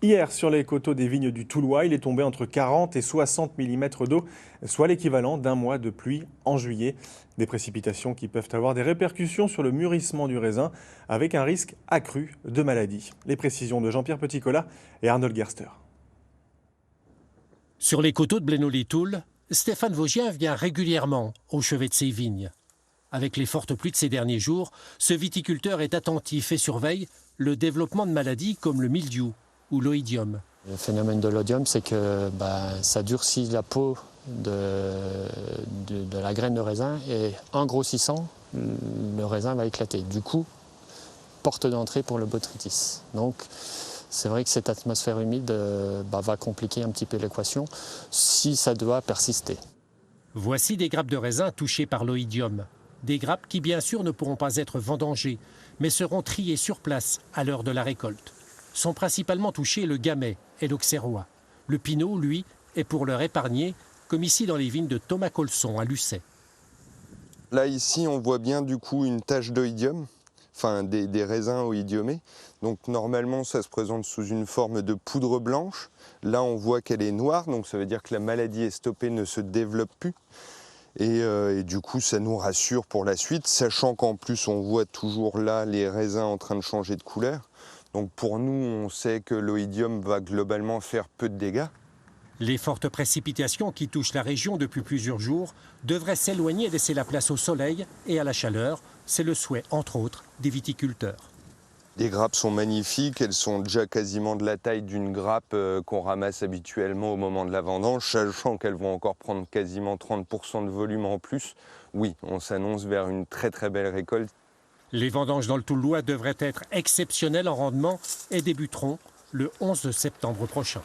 Hier, sur les coteaux des vignes du Toulois, il est tombé entre 40 et 60 mm d'eau, soit l'équivalent d'un mois de pluie en juillet. Des précipitations qui peuvent avoir des répercussions sur le mûrissement du raisin, avec un risque accru de maladie. Les précisions de Jean-Pierre Petit-Colas et Arnold Gerster. Sur les coteaux de Blénod-les-Toules, Stéphane Vaugien vient régulièrement au chevet de ses vignes. Avec les fortes pluies de ces derniers jours, ce viticulteur est attentif et surveille le développement de maladies comme le mildiou ou l'oïdium. Le phénomène de l'oïdium, c'est que ça durcit la peau de la graine de raisin et en grossissant, le raisin va éclater. Du coup, porte d'entrée pour le botrytis. Donc, c'est vrai que cette atmosphère humide va compliquer un petit peu l'équation si ça doit persister. Voici des grappes de raisin touchées par l'oïdium. Des grappes qui, bien sûr, ne pourront pas être vendangées, mais seront triées sur place à l'heure de la récolte. Sont principalement touchés le gamay et l'auxerrois. Le pinot, lui, est pour leur épargner, comme ici dans les vignes de Thomas Colson à Lucet. Là, ici, on voit bien du coup une tache d'oïdium, enfin des raisins oïdiumés. Donc normalement, ça se présente sous une forme de poudre blanche. Là, on voit qu'elle est noire, donc ça veut dire que la maladie est stoppée, ne se développe plus. Et du coup, ça nous rassure pour la suite, sachant qu'en plus, on voit toujours là les raisins en train de changer de couleur. Donc pour nous, on sait que l'oïdium va globalement faire peu de dégâts. Les fortes précipitations qui touchent la région depuis plusieurs jours devraient s'éloigner et laisser la place au soleil et à la chaleur. C'est le souhait, entre autres, des viticulteurs. Les grappes sont magnifiques, elles sont déjà quasiment de la taille d'une grappe qu'on ramasse habituellement au moment de la vendange, sachant qu'elles vont encore prendre quasiment 30% de volume en plus. Oui, on s'annonce vers une très très belle récolte. Les vendanges dans le Toulois devraient être exceptionnelles en rendement et débuteront le 11 septembre prochain.